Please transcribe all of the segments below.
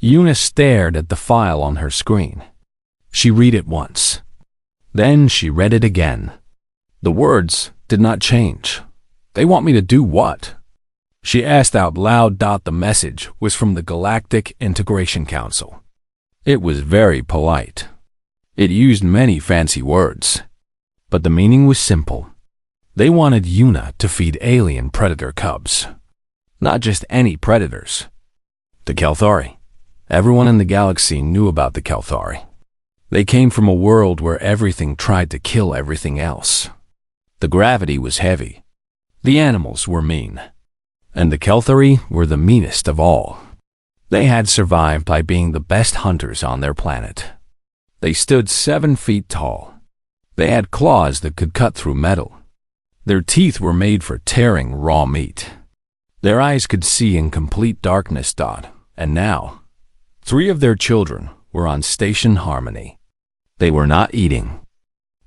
Una stared at the file on her screen. She read it once. Then she read it again. The words did not change. They want me to do what? She asked out loud. The message was from the Galactic Integration Council. It was very polite. It used many fancy words, but the meaning was simple. They wanted Una to feed alien predator cubs. Not just any predators. The Kelthari. Everyone in the galaxy knew about the Kelthari. They came from a world where everything tried to kill everything else. The gravity was heavy. The animals were mean. And the Kelthari were the meanest of all. They had survived by being the best hunters on their planet. They stood 7 feet tall. They had claws that could cut through metal. Their teeth were made for tearing raw meat. Their eyes could see in complete darkness. And now, 3 of their children were on Station Harmony. They were not eating.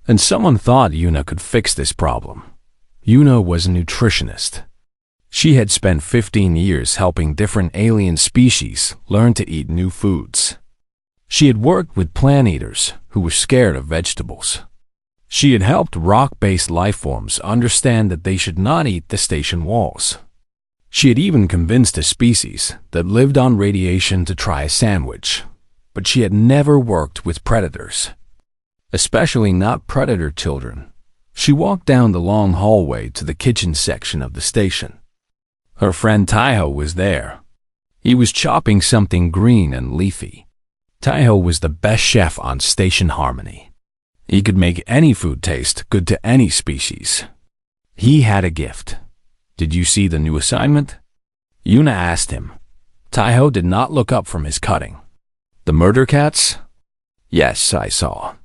And someone thought Una could fix this problem. Una was a nutritionist. She had spent 15 years helping different alien species learn to eat new foods. She had worked with plant eaters who were scared of vegetables. She had helped rock-based lifeforms understand that they should not eat the station walls. She had even convinced a species that lived on radiation to try a sandwich, but she had never worked with predators, especially not predator children. She walked down the long hallway to the kitchen section of the station. Her friend Taiho was there. He was chopping something green and leafy. Taiho was the best chef on Station Harmony. He could make any food taste good to any species. He had a gift. Did you see the new assignment? Una asked him. Taiho did not look up from his cutting. The murder cats? Yes, I saw.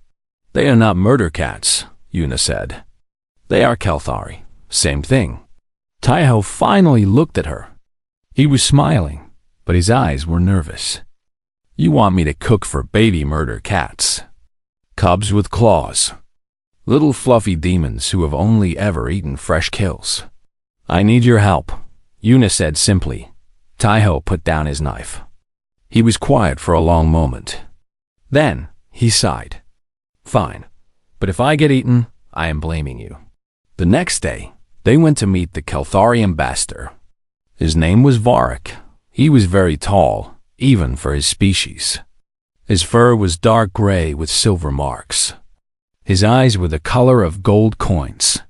They are not murder cats, Una said. They are Kelthari. Same thing. Taiho finally looked at her. He was smiling, but his eyes were nervous. You want me to cook for baby murder cats? Cubs with claws. Little fluffy demons who have only ever eaten fresh kills. I need your help, Una said simply. Taiho put down his knife. He was quiet for a long moment. Then he sighed. Fine, but if I get eaten, I am blaming you. The next day, they went to meet the Kelthari ambassador. His name was Varric. He was very tall, even for his species. His fur was dark gray with silver marks. His eyes were the color of gold coins.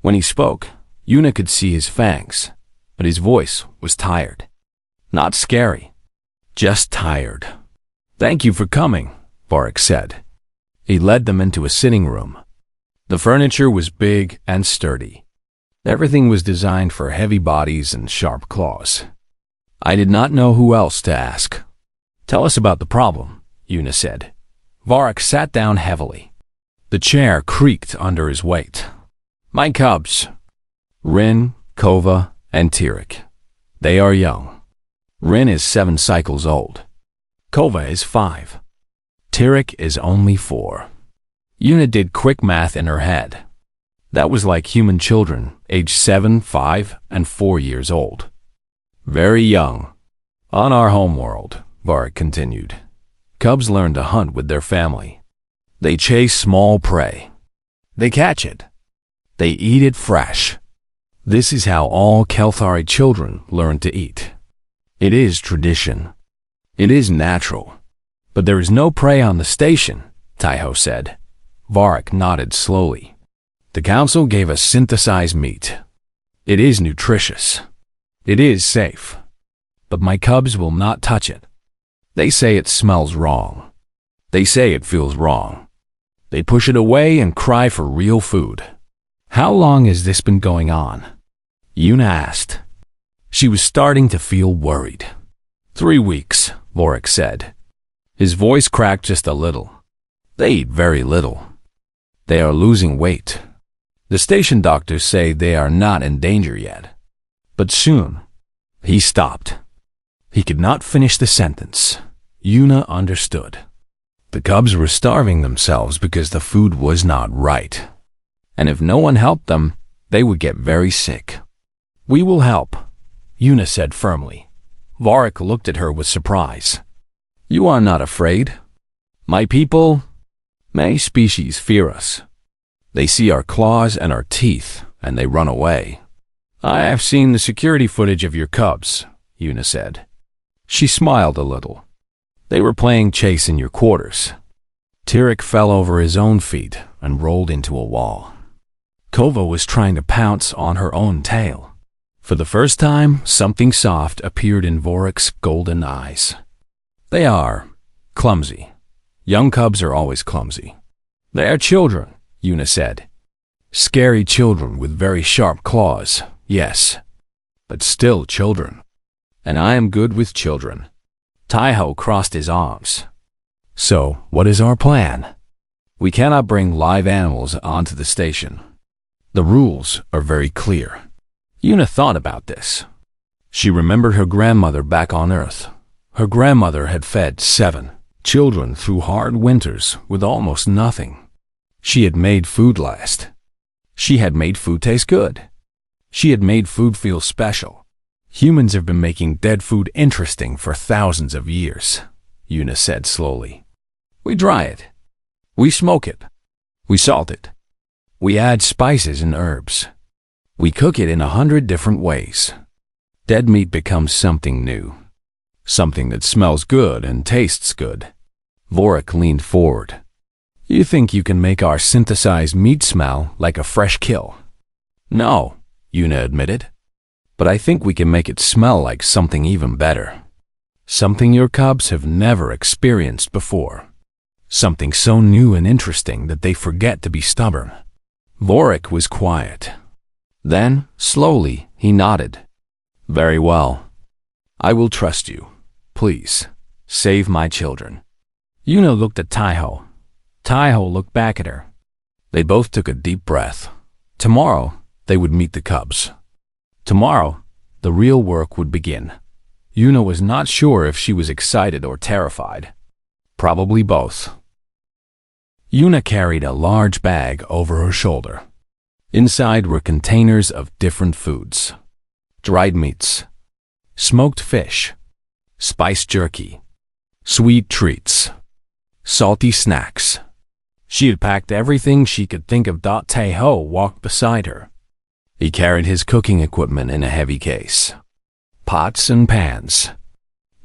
When he spoke, Una could see his fangs, but his voice was tired. Not scary, just tired. Thank you for coming, Varric said. He led them into a sitting room. The furniture was big and sturdy. Everything was designed for heavy bodies and sharp claws. I did not know who else to ask. Tell us about the problem, Una said. Varric sat down heavily. The chair creaked under his weight. My cubs. Rin, Kova, and Tirik. They are young. Rin is 7 cycles old. Kova is 5. Tirik is only 4. Una did quick math in her head. That was like human children, aged 7, 5, and 4 years old. Very young. On our homeworld, Varric continued, cubs learn to hunt with their family. They chase small prey. They catch it. They eat it fresh. This is how all Kelthari children learn to eat. It is tradition. It is natural. But there is no prey on the station, Taiho said. Varric nodded slowly. The council gave us synthesized meat. It is nutritious. It is safe. But my cubs will not touch it. They say it smells wrong. They say it feels wrong. They push it away and cry for real food. How long has this been going on? Una asked. She was starting to feel worried. 3 weeks, Varric said. His voice cracked just a little. They eat very little. They are losing weight. The station doctors say they are not in danger yet. But soon, he stopped. He could not finish the sentence. Una understood. The cubs were starving themselves because the food was not right. And if no one helped them, they would get very sick. We will help, Una said firmly. Varric looked at her with surprise. You are not afraid. My people, many species fear us. They see our claws and our teeth, and they run away. I have seen the security footage of your cubs, Una said. She smiled a little. They were playing chase in your quarters. Tirek fell over his own feet and rolled into a wall. Kova was trying to pounce on her own tail. For the first time, something soft appeared in Vorik's golden eyes. They are clumsy. Young cubs are always clumsy. They are children, Una said. Scary children with very sharp claws, yes, but still children. And I am good with children. Taiho crossed his arms. So, what is our plan? We cannot bring live animals onto the station. The rules are very clear. Una thought about this. She remembered her grandmother back on Earth. Her grandmother had fed 7 children through hard winters with almost nothing. She had made food last. She had made food taste good. She had made food feel special. Humans have been making dead food interesting for thousands of years, Una said slowly. We dry it. We smoke it. We salt it. We add spices and herbs. We cook it in 100 different ways. Dead meat becomes something new. Something that smells good and tastes good. Vorik leaned forward. You think you can make our synthesized meat smell like a fresh kill? No, Una admitted. But I think we can make it smell like something even better. Something your cubs have never experienced before. Something so new and interesting that they forget to be stubborn. Vorik was quiet. Then, slowly, he nodded. Very well. I will trust you. Please, save my children. Una looked at Taiho. Taiho looked back at her. They both took a deep breath. Tomorrow, they would meet the cubs. Tomorrow, the real work would begin. Una was not sure if she was excited or terrified. Probably both. Una carried a large bag over her shoulder. Inside were containers of different foods. Dried meats, smoked fish, spice jerky, sweet treats, salty snacks. She had packed everything she could think of. Taiho walked beside her. He carried his cooking equipment in a heavy case. Pots and pans,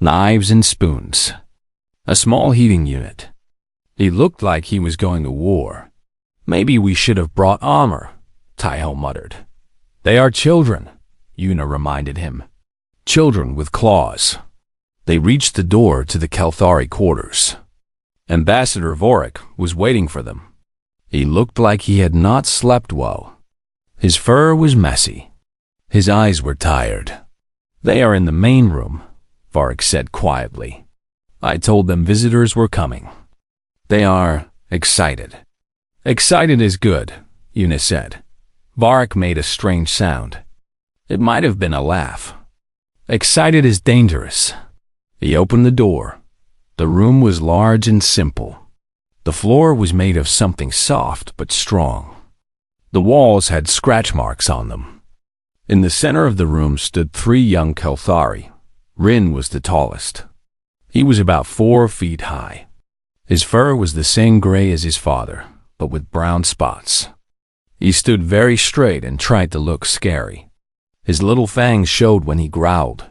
knives and spoons, a small heating unit. He looked like he was going to war. Maybe we should have brought armor, Taiho muttered. They are children, Una reminded him. Children with claws. They reached the door to the Kelthari quarters. Ambassador Vorik was waiting for them. He looked like he had not slept well. His fur was messy. His eyes were tired. They are in the main room, Vorik said quietly. I told them visitors were coming. They are excited. Excited is good, Una said. Vorik made a strange sound. It might have been a laugh. Excited is dangerous. He opened the door. The room was large and simple. The floor was made of something soft but strong. The walls had scratch marks on them. In the center of the room stood 3 young Kelthari. Rin was the tallest. He was about 4 feet high. His fur was the same gray as his father, but with brown spots. He stood very straight and tried to look scary. His little fangs showed when he growled.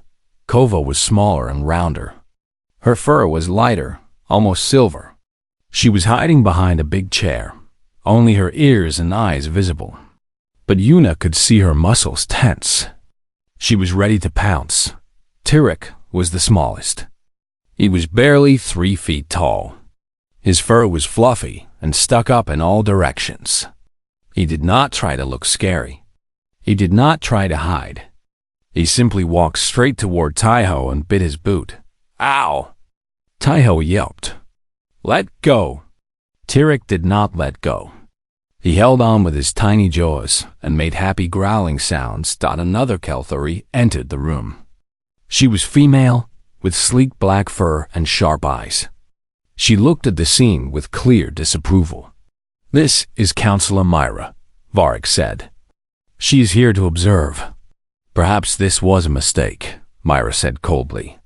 Kova was smaller and rounder. Her fur was lighter, almost silver. She was hiding behind a big chair, only her ears and eyes visible. But Una could see her muscles tense. She was ready to pounce. Tirek was the smallest. He was barely 3 feet tall. His fur was fluffy and stuck up in all directions. He did not try to look scary. He did not try to hide. He simply walked straight toward Taiho and bit his boot. Ow! Taiho yelped. Let go! Tirek did not let go. He held on with his tiny jaws and made happy growling sounds. Another Kelthari entered the room. She was female, with sleek black fur and sharp eyes. She looked at the scene with clear disapproval. This is Counselor Myra, Vorik said. She is here to observe. Perhaps this was a mistake, Myra said coldly.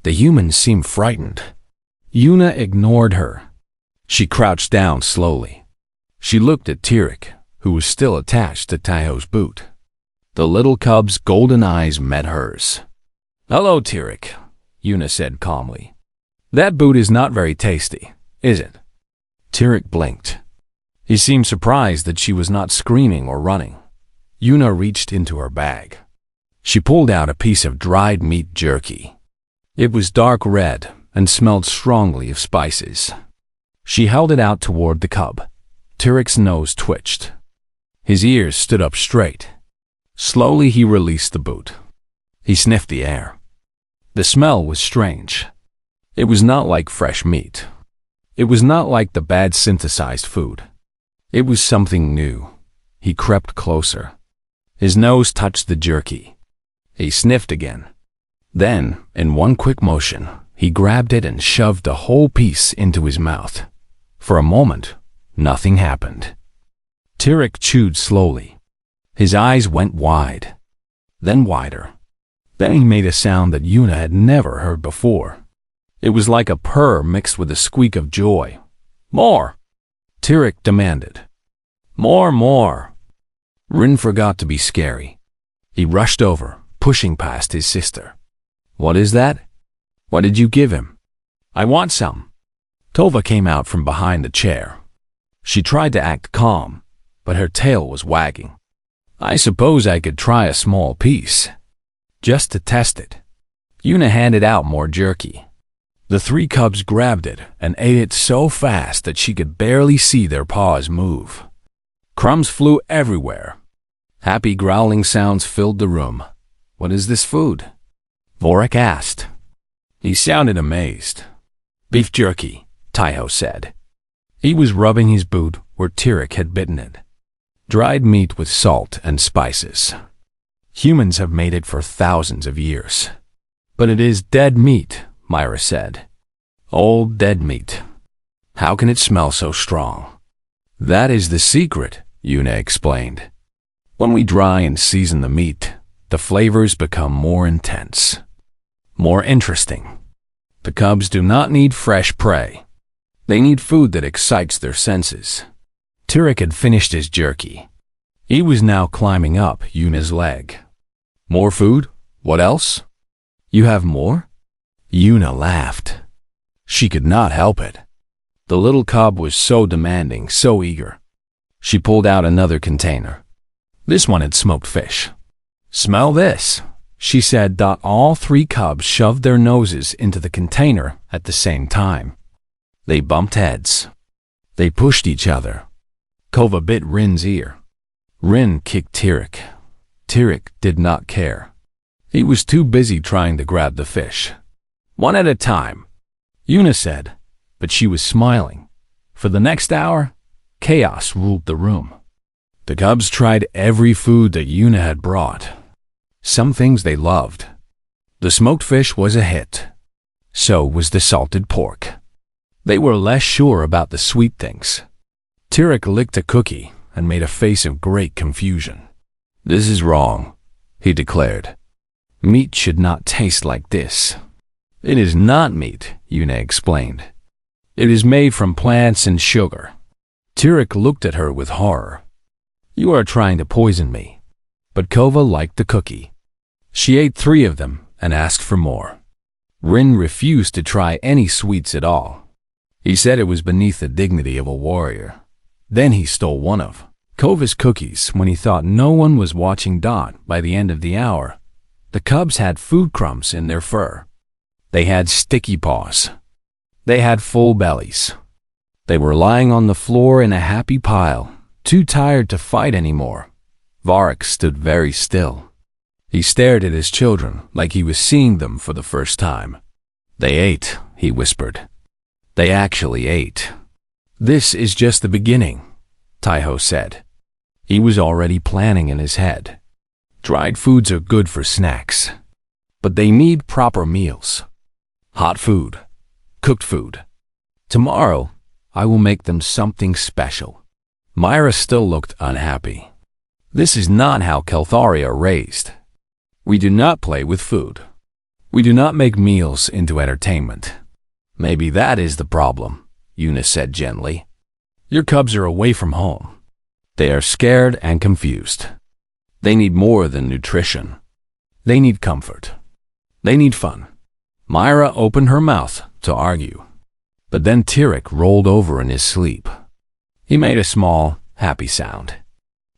The humans seemed frightened. Yuna ignored her. She crouched down slowly. She looked at Tirek, who was still attached to Taiho's boot. The little cub's golden eyes met hers. "Hello, Tirek," Yuna said calmly. "That boot is not very tasty, is it?" Tirek blinked. He seemed surprised that she was not screaming or running. Yuna reached into her bag. She pulled out a piece of dried meat jerky. It was dark red and smelled strongly of spices. She held it out toward the cub. Tirek's nose twitched. His ears stood up straight. Slowly he released the boot. He sniffed the air. The smell was strange. It was not like fresh meat. It was not like the bad synthesized food. It was something new. He crept closer. His nose touched the jerky. He sniffed again. Then, in one quick motion, he grabbed it and shoved the whole piece into his mouth. For a moment, nothing happened. Tirek chewed slowly. His eyes went wide, then wider. Then he made a sound that Yuna had never heard before. It was like a purr mixed with a squeak of joy. "More!" Tirek demanded. "More, more!" Rin forgot to be scary. He rushed over, pushing past his sister. "What is that? What did you give him?" "I want some." Tova came out from behind the chair. She tried to act calm, but her tail was wagging. "I suppose I could try a small piece, just to test it." Yuna handed out more jerky. The three cubs grabbed it and ate it so fast that she could barely see their paws move. Crumbs flew everywhere. Happy growling sounds filled the room. "What is this food?" Vorik asked. He sounded amazed. "Beef jerky," Taiho said. He was rubbing his boot where Tirek had bitten it. "Dried meat with salt and spices. Humans have made it for thousands of years." "But it is dead meat," Myra said. "Old dead meat. How can it smell so strong?" "That is the secret," Yuna explained. "When we dry and season the meat, the flavors become more intense, more interesting. The cubs do not need fresh prey. They need food that excites their senses." Tirek had finished his jerky. He was now climbing up Yuna's leg. "More food? What else?" "You have more?" Yuna laughed. She could not help it. The little cub was so demanding, so eager. She pulled out another container. This one had smoked fish. "Smell this," she said. All three cubs shoved their noses into the container at the same time. They bumped heads. They pushed each other. Kova bit Rin's ear. Rin kicked Tirek. Tirek did not care. He was too busy trying to grab the fish. "One at a time," Yuna said, but she was smiling. For the next hour, chaos ruled the room. The cubs tried every food that Yuna had brought. Some things they loved. The smoked fish was a hit. So was the salted pork. They were less sure about the sweet things. Tirek licked a cookie and made a face of great confusion. "This is wrong," he declared. "Meat should not taste like this." "It is not meat," Yuna explained. "It is made from plants and sugar." Tirek looked at her with horror. "You are trying to poison me." But Kova liked the cookie. She ate 3 of them and asked for more. Rin refused to try any sweets at all. He said it was beneath the dignity of a warrior. Then he stole one of Kova's cookies when he thought no one was watching. By the end of the hour, the cubs had food crumbs in their fur. They had sticky paws. They had full bellies. They were lying on the floor in a happy pile, too tired to fight anymore. Vorik stood very still. He stared at his children like he was seeing them for the first time. "They ate," he whispered. "They actually ate." "This is just the beginning," Taiho said. He was already planning in his head. Dried foods are good for snacks, but they need proper meals. Hot food, cooked food. Tomorrow, I will make them something special. Myra still looked unhappy. "This is not how Kelthari are raised. We do not play with food. We do not make meals into entertainment. Maybe that is the problem, Una said gently. Your cubs are away from home. They are scared and confused. They need more than nutrition. They need comfort. They need fun. Myra opened her mouth to argue, but then Tyrek rolled over in his sleep. He made a small, happy sound.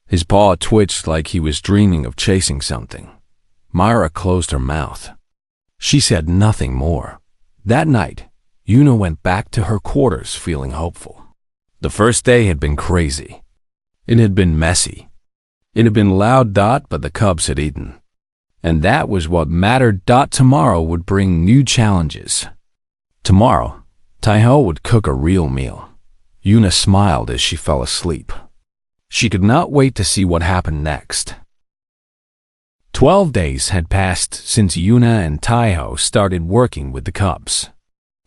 His paw twitched like he was dreaming of chasing something. Myra closed her mouth. She said nothing more. That night, Una went back to her quarters feeling hopeful. The first day had been crazy. It had been messy. It had been loud, but the cubs had eaten. And that was what mattered. Tomorrow would bring new challenges. Tomorrow, Taiho would cook a real meal. Una smiled as she fell asleep. She could not wait to see what happened next. 12 days had passed since Una and Taiho started working with the cubs.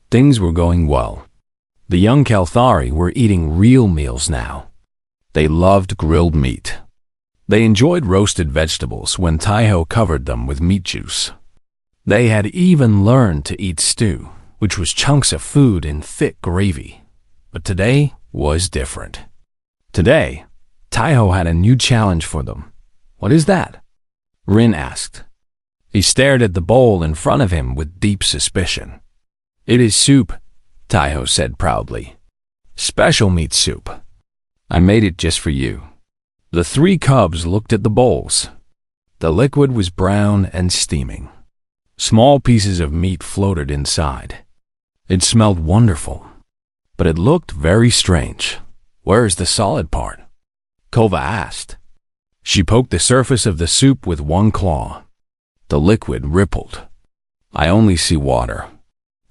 Things were going well. The young Kalthari were eating real meals now. They loved grilled meat. They enjoyed roasted vegetables when Taiho covered them with meat juice. They had even learned to eat stew, which was chunks of food in thick gravy. But today was different. Today, Taiho had a new challenge for them. What is that? Rin asked. He stared at the bowl in front of him with deep suspicion. It is soup, Taiho said proudly. Special meat soup. I made it just for you. The three cubs looked at the bowls. The liquid was brown and steaming. Small pieces of meat floated inside. It smelled wonderful, but it looked very strange. Where is the solid part? Kova asked. She poked the surface of the soup with one claw. The liquid rippled. I only see water.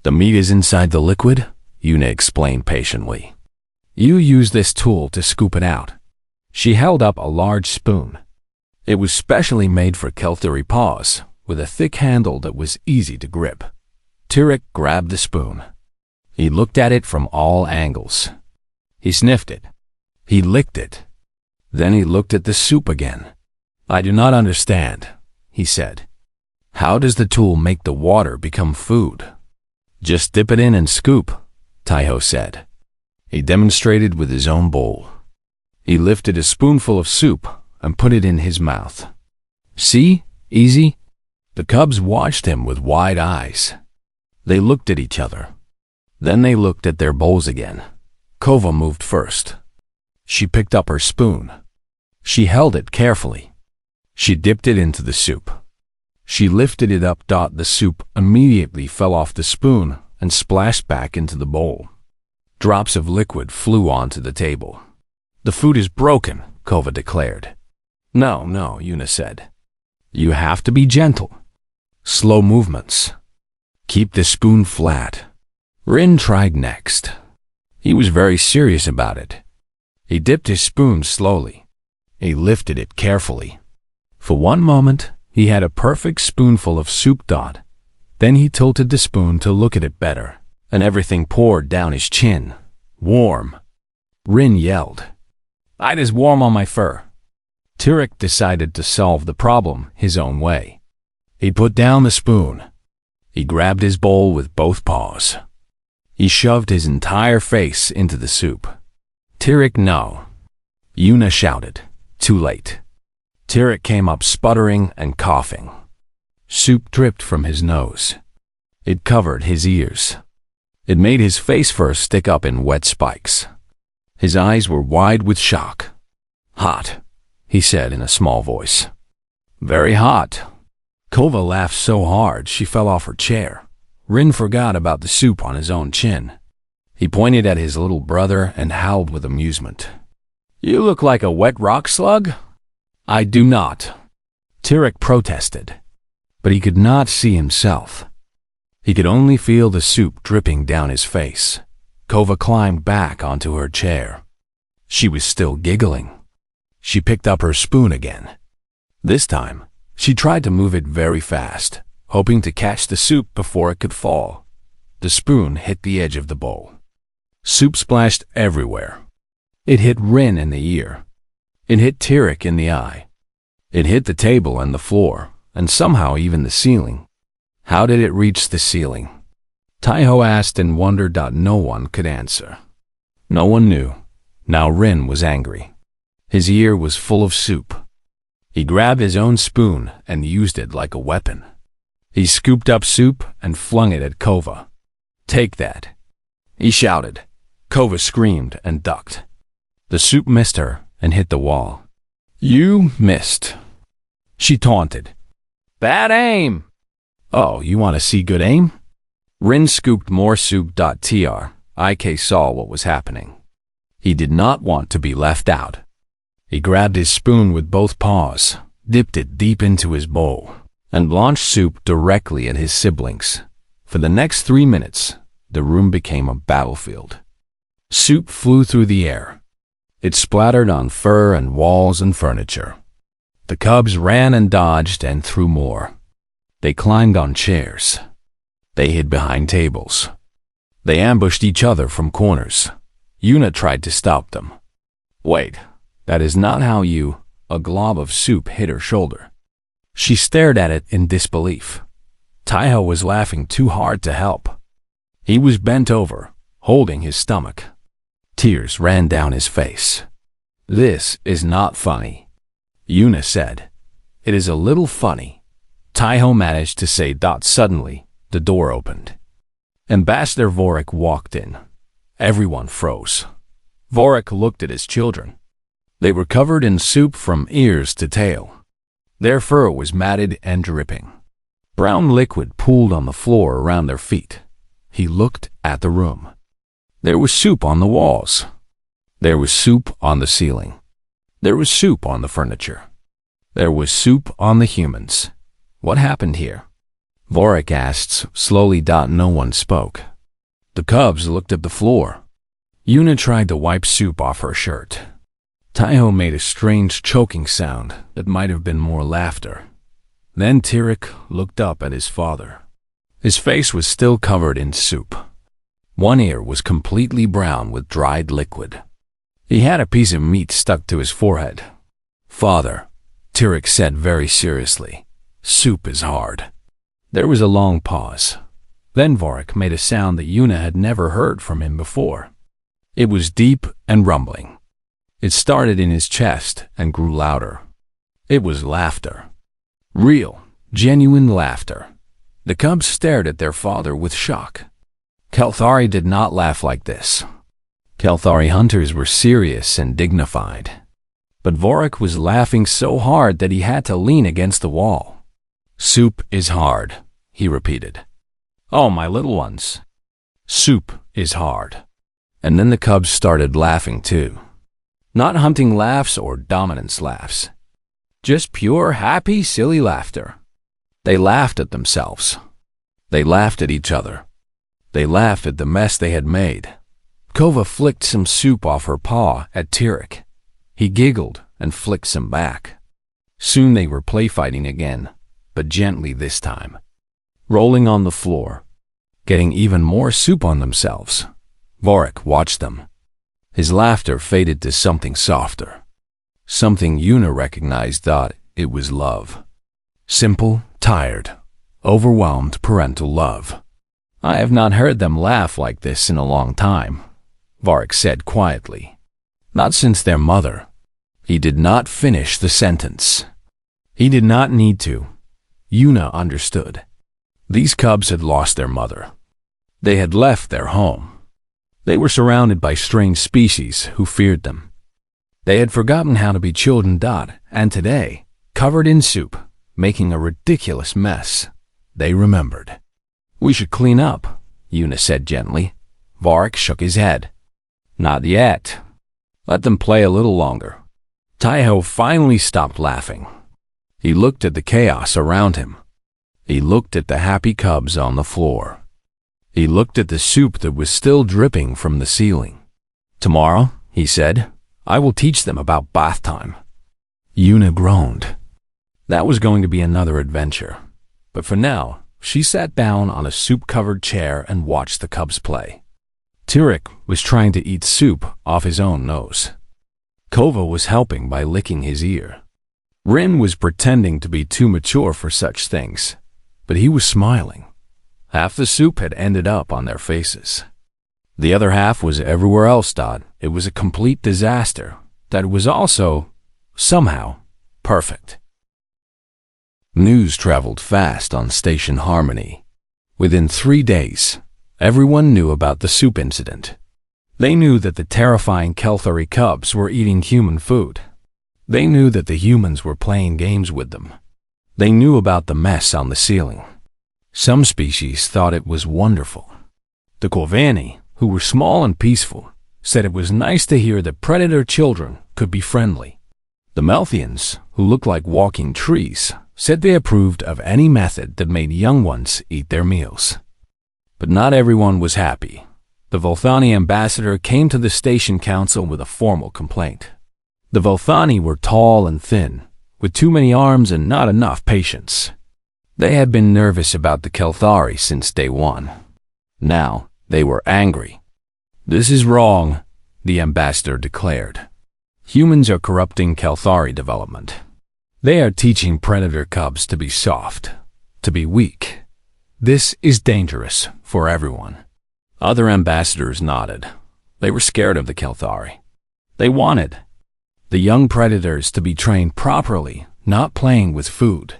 The meat is inside the liquid, Una explained patiently. You use this tool to scoop it out. She held up a large spoon. It was specially made for Kelthari paws, with a thick handle that was easy to grip. Tyrek grabbed the spoon. He looked at it from all angles. He sniffed it. He licked it. Then he looked at the soup again. I do not understand, he said. How does the tool make the water become food? Just dip it in and scoop, Taiho said. He demonstrated with his own bowl. He lifted a spoonful of soup and put it in his mouth. See? Easy? The cubs watched him with wide eyes. They looked at each other. Then they looked at their bowls again. Kova moved first. She picked up her spoon. She held it carefully. She dipped it into the soup. She lifted it up. The soup immediately fell off the spoon and splashed back into the bowl. Drops of liquid flew onto the table. The food is broken, Kova declared. No, Una said. You have to be gentle. Slow movements. Keep the spoon flat. Rin tried next. He was very serious about it. He dipped his spoon slowly. He lifted it carefully. For one moment, he had a perfect spoonful of soup. Then he tilted the spoon to look at it better, and everything poured down his chin. Warm. Rin yelled. It is warm on my fur. Tyrek decided to solve the problem his own way. He put down the spoon. He grabbed his bowl with both paws. He shoved his entire face into the soup. Tyrek, no. Una shouted. Too late. Tyrek came up sputtering and coughing. Soup dripped from his nose. It covered his ears. It made his face fur stick up in wet spikes. His eyes were wide with shock. Hot, he said in a small voice. Very hot. Kova laughed so hard she fell off her chair. Rin forgot about the soup on his own chin. He pointed at his little brother and howled with amusement. You look like a wet rock slug? I do not. Tyrek protested, but he could not see himself. He could only feel the soup dripping down his face. Kova climbed back onto her chair. She was still giggling. She picked up her spoon again. This time, she tried to move it very fast, hoping to catch the soup before it could fall. The spoon hit the edge of the bowl. Soup splashed everywhere. It hit Rin in the ear. It hit Tyrek in the eye. It hit the table and the floor, and somehow even the ceiling. How did it reach the ceiling? Taiho asked in wonder. No one could answer. No one knew. Now Rin was angry. His ear was full of soup. He grabbed his own spoon and used it like a weapon. He scooped up soup and flung it at Kova. "Take that," he shouted. Kova screamed and ducked. The soup missed her and hit the wall. "You missed," she taunted. "Bad aim." "Oh, you want to see good aim?" Rin scooped more soup. Ik saw what was happening. He did not want to be left out. He grabbed his spoon with both paws, dipped it deep into his bowl, and launched soup directly at his siblings. For the next 3 minutes, the room became a battlefield. Soup flew through the air. It splattered on fur and walls and furniture. The cubs ran and dodged and threw more. They climbed on chairs. They hid behind tables. They ambushed each other from corners. Yuna tried to stop them. "Wait, that is not how you—" A glob of soup hit her shoulder. She stared at it in disbelief. Taiho was laughing too hard to help. He was bent over, holding his stomach. Tears ran down his face. "This is not funny," Yuna said. "It is a little funny." Taiho managed to say. Suddenly, the door opened. Ambassador Vorik walked in. Everyone froze. Vorik looked at his children. They were covered in soup from ears to tail. Their fur was matted and dripping. Brown liquid pooled on the floor around their feet. He looked at the room. There was soup on the walls. There was soup on the ceiling. There was soup on the furniture. There was soup on the humans. What happened here? Vorik asked slowly. No one spoke. The cubs looked at the floor. Yuna tried to wipe soup off her shirt. Taiho made a strange choking sound that might have been more laughter. Then Tirik looked up at his father. His face was still covered in soup. One ear was completely brown with dried liquid. He had a piece of meat stuck to his forehead. "Father," Tirik said very seriously, "soup is hard." There was a long pause. Then Vorik made a sound that Yuna had never heard from him before. It was deep and rumbling. It started in his chest and grew louder. It was laughter. Real, genuine laughter. The cubs stared at their father with shock. Kelthari did not laugh like this. Kelthari hunters were serious and dignified. But Vorik was laughing so hard that he had to lean against the wall. "Soup is hard," he repeated. "Oh, my little ones. Soup is hard." And then the cubs started laughing too. Not hunting laughs or dominance laughs. Just pure, happy, silly laughter. They laughed at themselves. They laughed at each other. They laughed at the mess they had made. Kova flicked some soup off her paw at Tirik. He giggled and flicked some back. Soon they were play-fighting again, but gently this time. Rolling on the floor, getting even more soup on themselves. Vorik watched them. His laughter faded to something softer. Something Yuna recognized. It was love. Simple, tired, overwhelmed parental love. "I have not heard them laugh like this in a long time," Vorik said quietly. "Not since their mother." He did not finish the sentence. He did not need to. Yuna understood. These cubs had lost their mother. They had left their home. They were surrounded by strange species who feared them. They had forgotten how to be children. And today, covered in soup, making a ridiculous mess, they remembered. "We should clean up," Yuna said gently. Vorik shook his head. "Not yet. Let them play a little longer." Taiho finally stopped laughing. He looked at the chaos around him. He looked at the happy cubs on the floor. He looked at the soup that was still dripping from the ceiling. "Tomorrow," he said, "I will teach them about bath time." Yuna groaned. That was going to be another adventure. But for now, she sat down on a soup-covered chair and watched the cubs play. Tirik was trying to eat soup off his own nose. Kova was helping by licking his ear. Rin was pretending to be too mature for such things, but he was smiling. Half the soup had ended up on their faces. The other half was everywhere else. It was a complete disaster that was also, somehow, perfect. News traveled fast on Station Harmony. Within 3 days, everyone knew about the soup incident. They knew that the terrifying Kelthari cubs were eating human food. They knew that the humans were playing games with them. They knew about the mess on the ceiling. Some species thought it was wonderful. The Corvani, who were small and peaceful, said it was nice to hear that predator children could be friendly. The Melthians, who looked like walking trees, said they approved of any method that made young ones eat their meals. But not everyone was happy. The Volthani ambassador came to the station council with a formal complaint. The Volthani were tall and thin, with too many arms and not enough patience. They had been nervous about the Kelthari since day one. Now they were angry. "This is wrong," the ambassador declared. "Humans are corrupting Kelthari development. They are teaching predator cubs to be soft, to be weak. This is dangerous for everyone." Other ambassadors nodded. They were scared of the Kelthari. They wanted the young predators to be trained properly, not playing with food.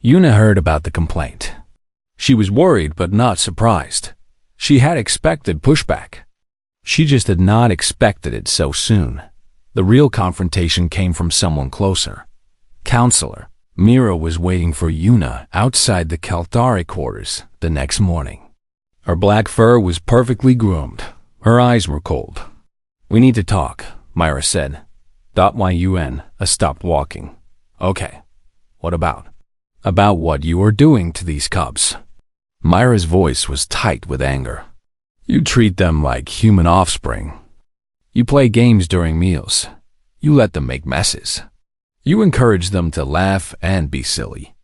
Yuna heard about the complaint. She was worried but not surprised. She had expected pushback. She just had not expected it so soon. The real confrontation came from someone closer. Counselor Mira was waiting for Yuna outside the Kelthari quarters the next morning. Her black fur was perfectly groomed. Her eyes were cold. "We need to talk," Myra said. Yun stopped walking. "Okay. What about?" "About what you are doing to these cubs." Myra's voice was tight with anger. "You treat them like human offspring. You play games during meals. You let them make messes. You encourage them to laugh and be silly.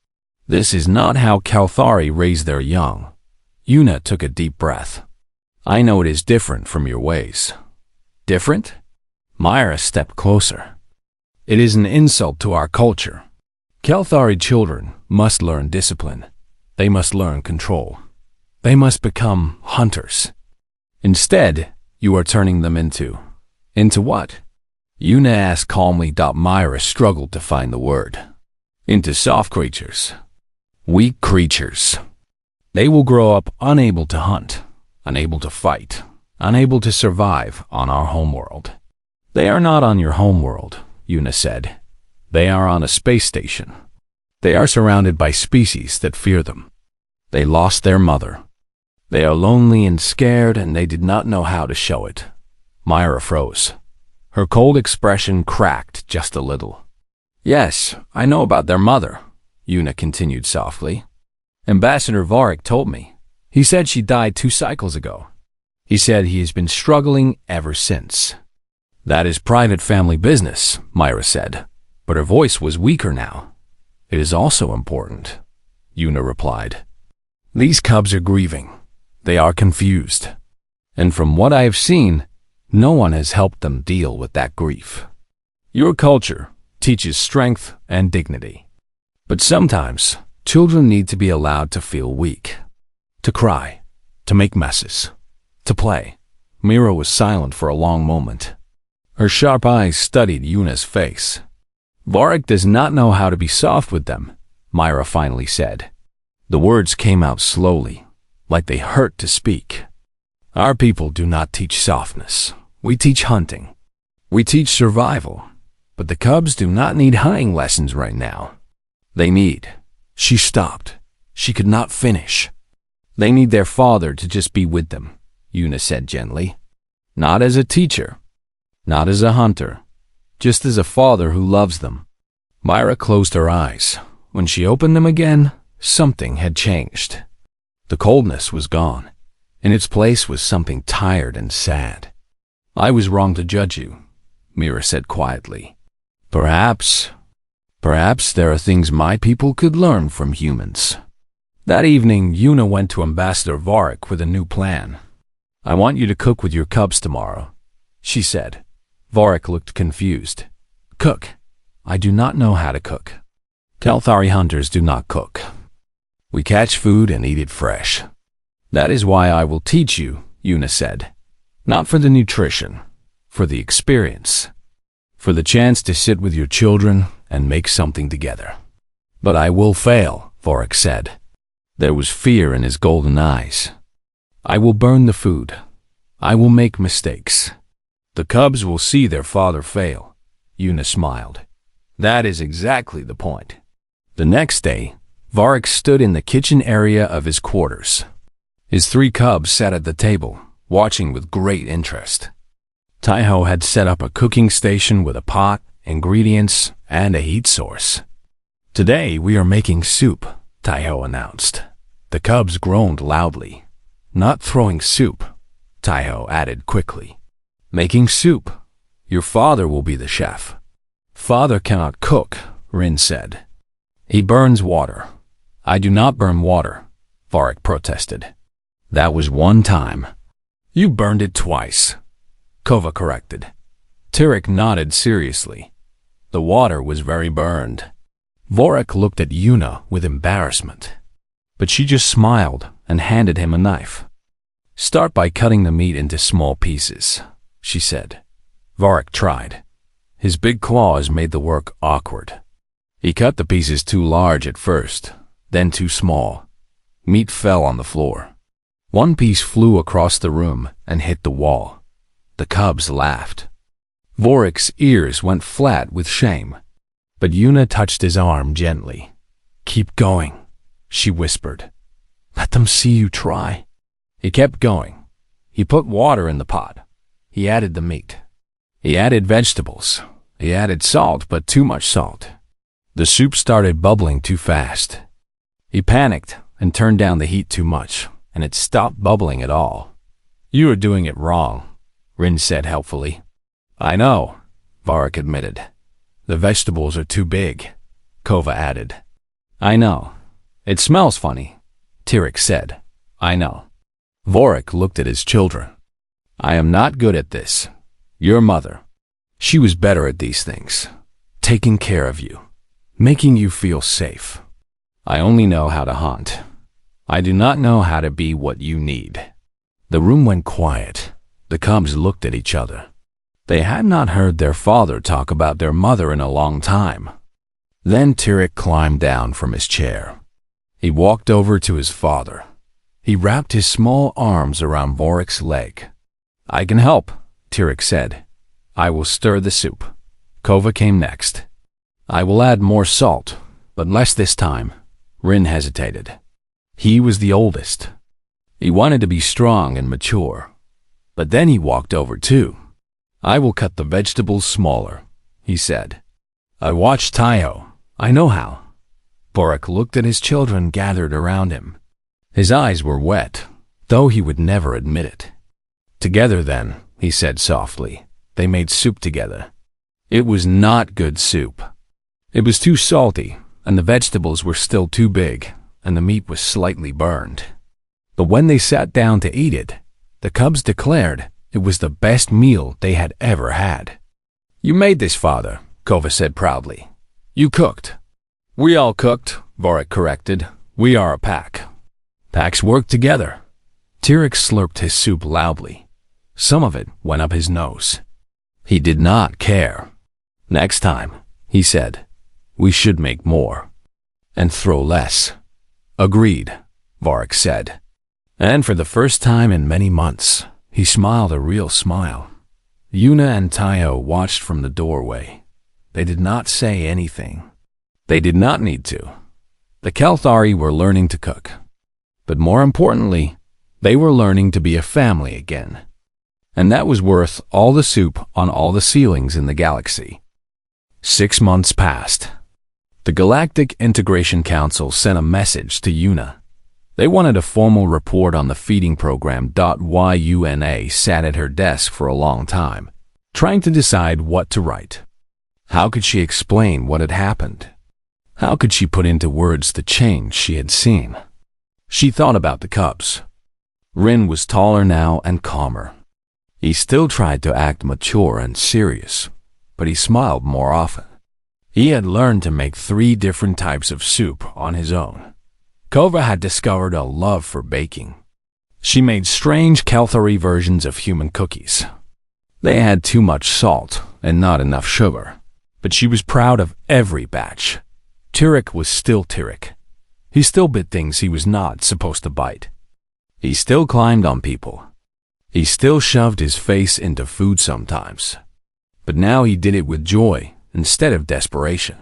This is not how Kelthari raise their young." Yuna took a deep breath. "I know it is different from your ways." "Different?" Myra stepped closer. "It is an insult to our culture. Kelthari children must learn discipline. They must learn control. They must become hunters. Instead, you are turning them into what?" Yuna asked calmly. Myra struggled to find the word. "Into soft creatures. Weak creatures. They will grow up unable to hunt, unable to fight, unable to survive on our homeworld." "They are not on your homeworld," Yuna said. "They are on a space station. They are surrounded by species that fear them. They lost their mother. They are lonely and scared, and they did not know how to show it." Myra froze. Her cold expression cracked just a little. "Yes, I know about their mother," Yuna continued softly. "Ambassador Vorik told me. He said she died 2 cycles ago. He said he has been struggling ever since." "That is private family business," Myra said, but her voice was weaker now. "It is also important," Yuna replied. "These cubs are grieving. They are confused. And from what I have seen, no one has helped them deal with that grief. Your culture teaches strength and dignity. But sometimes, children need to be allowed to feel weak, to cry, to make messes, to play." Mira was silent for a long moment. Her sharp eyes studied Yuna's face. "Vorik does not know how to be soft with them," Myra finally said. The words came out slowly, like they hurt to speak. "Our people do not teach softness. We teach hunting. We teach survival. But the cubs do not need hunting lessons right now. They need..." She stopped. She could not finish. "They need their father to just be with them," Yuna said gently. "Not as a teacher. Not as a hunter. Just as a father who loves them." Myra closed her eyes. When she opened them again, something had changed. The coldness was gone. In its place was something tired and sad. "I was wrong to judge you," Mira said quietly. Perhaps there are things my people could learn from humans." That evening, Yuna went to Ambassador Vorik with a new plan. "I want you to cook with your cubs tomorrow," she said. Vorik looked confused. "Cook? I do not know how to cook." "Kelthari hunters do not cook. We catch food and eat it fresh. That is why I will teach you, Una said. Not for the nutrition, for the experience, for the chance to sit with your children and make something together. But I will fail, Vorik said. There was fear in his golden eyes. I will burn the food. I will make mistakes. The cubs will see their father fail. Una smiled. That is exactly the point. The next day, Vorik stood in the kitchen area of his quarters. His 3 cubs sat at the table, watching with great interest. Taiho had set up a cooking station with a pot, ingredients, and a heat source. Today we are making soup, Taiho announced. The cubs groaned loudly. Not throwing soup, Taiho added quickly. Making soup. Your father will be the chef. Father cannot cook, Rin said. He burns water. I do not burn water, Vorik protested. That was one time. You burned it twice, Kova corrected. Tirik nodded seriously. The water was very burned. Vorik looked at Una with embarrassment, but she just smiled and handed him a knife. Start by cutting the meat into small pieces, she said. Vorik tried. His big claws made the work awkward. He cut the pieces too large at first, then too small. Meat fell on the floor. One piece flew across the room and hit the wall. The cubs laughed. Vorik's ears went flat with shame, but Una touched his arm gently. Keep going, she whispered. Let them see you try. He kept going. He put water in the pot. He added the meat. He added vegetables. He added salt, but too much salt. The soup started bubbling too fast. He panicked and turned down the heat too much, and it stopped bubbling at all. You are doing it wrong, Rin said helpfully. I know, Vorik admitted. The vegetables are too big, Kova added. I know. It smells funny, Tirik said. I know. Vorik looked at his children. I am not good at this. Your mother. She was better at these things, taking care of you, making you feel safe. I only know how to hunt. I do not know how to be what you need. The room went quiet. The cubs looked at each other. They had not heard their father talk about their mother in a long time. Then Tirik climbed down from his chair. He walked over to his father. He wrapped his small arms around Vorik's leg. I can help, Tirik said. I will stir the soup. Kova came next. I will add more salt, but less this time. Rin hesitated. He was the oldest. He wanted to be strong and mature. But then he walked over too. I will cut the vegetables smaller, he said. I watched Taiho. I know how. Vorik looked at his children gathered around him. His eyes were wet, though he would never admit it. Together then, he said softly, they made soup together. It was not good soup. It was too salty, and the vegetables were still too big, and the meat was slightly burned. But when they sat down to eat it, the cubs declared it was the best meal they had ever had. You made this, father, Kova said proudly. You cooked. We all cooked, Vorik corrected. We are a pack. Packs work together. Tirik slurped his soup loudly. Some of it went up his nose. He did not care. Next time, he said, we should make more. And throw less. Agreed, Vorik said. And for the first time in many months, he smiled a real smile. Una and Taiho watched from the doorway. They did not say anything. They did not need to. The Kelthari were learning to cook. But more importantly, they were learning to be a family again. And that was worth all the soup on all the ceilings in the galaxy. 6 months passed. The Galactic Integration Council sent a message to Una. They wanted a formal report on the feeding program. Una sat at her desk for a long time, trying to decide what to write. How could she explain what had happened? How could she put into words the change she had seen? She thought about the cubs. Rin was taller now and calmer. He still tried to act mature and serious, but he smiled more often. He had learned to make 3 different types of soup on his own. Kova had discovered a love for baking. She made strange Kalthari versions of human cookies. They had too much salt and not enough sugar, but she was proud of every batch. Tirik was still Tirik. He still bit things he was not supposed to bite. He still climbed on people. He still shoved his face into food sometimes. But now he did it with joy instead of desperation.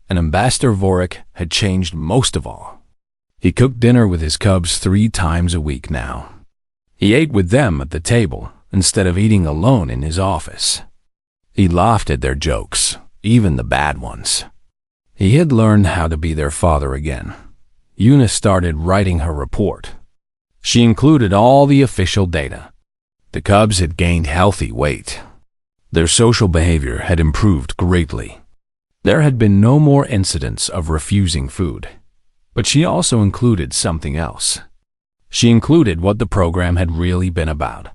And Ambassador Vorik had changed most of all. He cooked dinner with his cubs 3 times a week now. He ate with them at the table instead of eating alone in his office. He laughed at their jokes, even the bad ones. He had learned how to be their father again. Una started writing her report. She included all the official data. The cubs had gained healthy weight. Their social behavior had improved greatly. There had been no more incidents of refusing food. But she also included something else. She included what the program had really been about.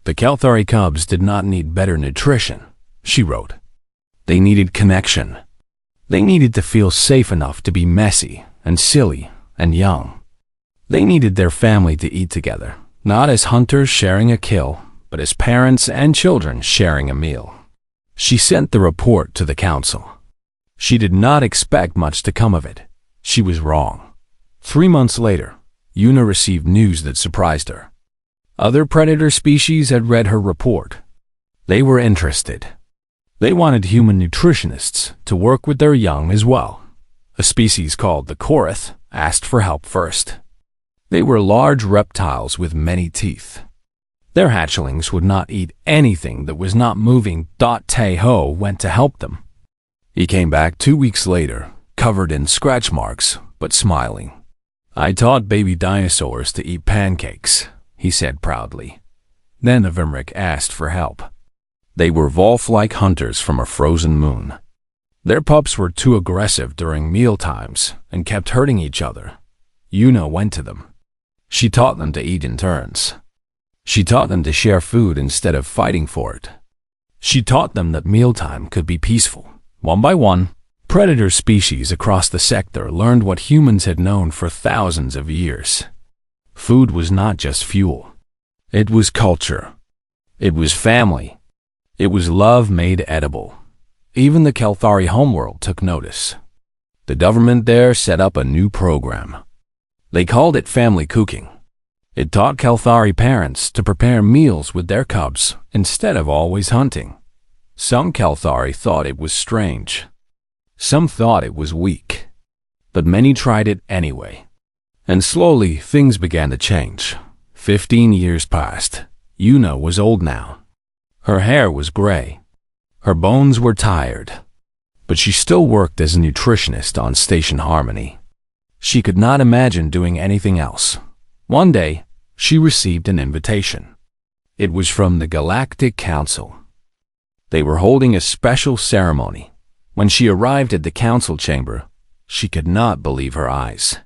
The Kalthari cubs did not need better nutrition, she wrote. They needed connection. They needed to feel safe enough to be messy and silly and young. They needed their family to eat together, not as hunters sharing a kill, but as parents and children sharing a meal. She sent the report to the council. She did not expect much to come of it. She was wrong. 3 months later, Una received news that surprised her. Other predator species had read her report. They were interested. They wanted human nutritionists to work with their young as well. A species called the Korath asked for help first. They were large reptiles with many teeth. Their hatchlings would not eat anything that was not moving. Tae-ho went to help them. He came back 2 weeks later, covered in scratch marks, but smiling. I taught baby dinosaurs to eat pancakes, he said proudly. Then Avimrik asked for help. They were wolf-like hunters from a frozen moon. Their pups were too aggressive during meal times and kept hurting each other. Una went to them. She taught them to eat in turns. She taught them to share food instead of fighting for it. She taught them that mealtime could be peaceful. One by one, predator species across the sector learned what humans had known for thousands of years. Food was not just fuel. It was culture. It was family. It was love made edible. Even the Kalthari homeworld took notice. The government there set up a new program. They called it family cooking. It taught Kalthari parents to prepare meals with their cubs instead of always hunting. Some Kalthari thought it was strange. Some thought it was weak. But many tried it anyway. And slowly things began to change. 15 years passed. Una was old now. Her hair was gray. Her bones were tired. But she still worked as a nutritionist on Station Harmony. She could not imagine doing anything else. One day, she received an invitation. It was from the Galactic Council. They were holding a special ceremony. When she arrived at the council chamber, she could not believe her eyes.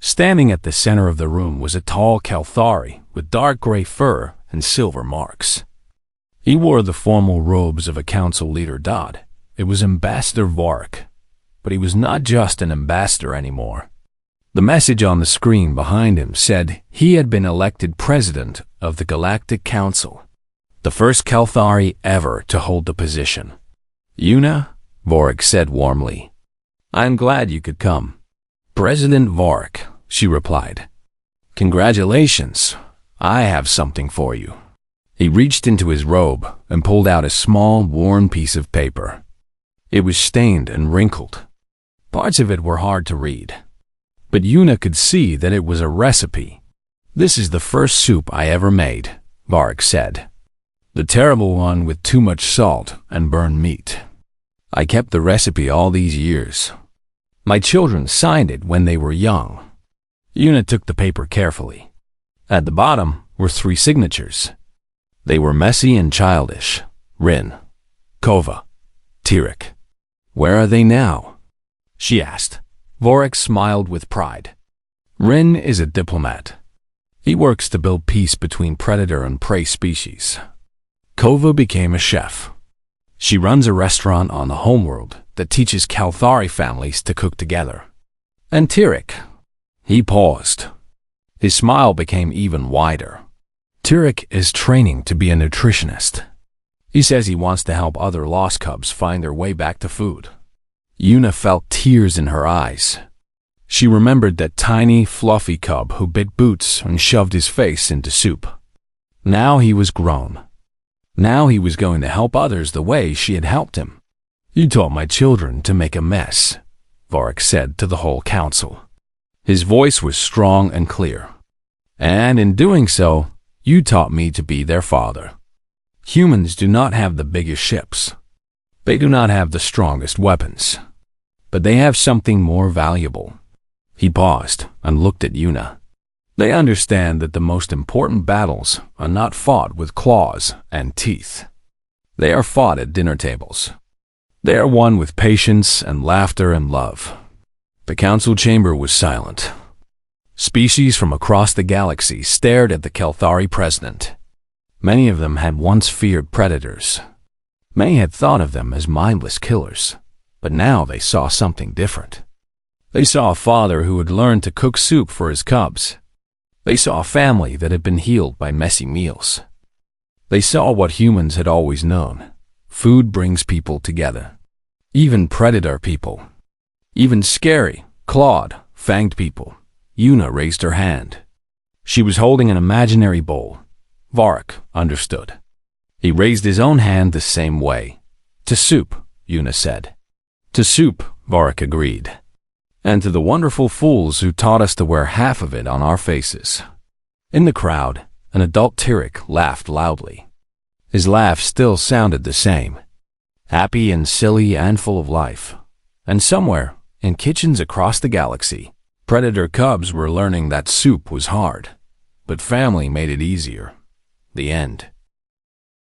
Standing at the center of the room was a tall Kalthari with dark gray fur and silver marks. He wore the formal robes of a council leader. It was Ambassador Vorik. But he was not just an ambassador anymore. The message on the screen behind him said he had been elected president of the Galactic Council, the first Kalthari ever to hold the position. Una, Vorik said warmly. I'm glad you could come. President Vorik, she replied. Congratulations. I have something for you. He reached into his robe and pulled out a small, worn piece of paper. It was stained and wrinkled. Parts of it were hard to read. But Una could see that it was a recipe. This is the first soup I ever made, Vorik said. The terrible one with too much salt and burned meat. I kept the recipe all these years. My children signed it when they were young. Una took the paper carefully. At the bottom were 3 signatures. They were messy and childish. Rin, Kova, Tirik. Where are they now? She asked. Vorik smiled with pride. Rin is a diplomat. He works to build peace between predator and prey species. Kova became a chef. She runs a restaurant on the homeworld that teaches Kalthari families to cook together. And Tirik, he paused. His smile became even wider. Tyrek is training to be a nutritionist. He says he wants to help other lost cubs find their way back to food. Yuna felt tears in her eyes. She remembered that tiny, fluffy cub who bit Boots and shoved his face into soup. Now he was grown. Now he was going to help others the way she had helped him. "You taught my children to make a mess," Varric said to the whole council. His voice was strong and clear. "And in doing so, you taught me to be their father. Humans do not have the biggest ships. They do not have the strongest weapons. But they have something more valuable." He paused and looked at Yuna. "They understand that the most important battles are not fought with claws and teeth. They are fought at dinner tables. They are won with patience and laughter and love." The council chamber was silent. Species from across the galaxy stared at the Kelthari president. Many of them had once feared predators. Many had thought of them as mindless killers, but now they saw something different. They saw a father who had learned to cook soup for his cubs. They saw a family that had been healed by messy meals. They saw what humans had always known. Food brings people together. Even predator people. Even scary, clawed, fanged people. Yuna raised her hand. She was holding an imaginary bowl. Varric understood. He raised his own hand the same way. "To soup," Yuna said. "To soup," Varric agreed. "And to the wonderful fools who taught us to wear half of it on our faces." In the crowd, an adult Tyrek laughed loudly. His laugh still sounded the same. Happy and silly and full of life. And somewhere, in kitchens across the galaxy, predator cubs were learning that soup was hard, but family made it easier. The end.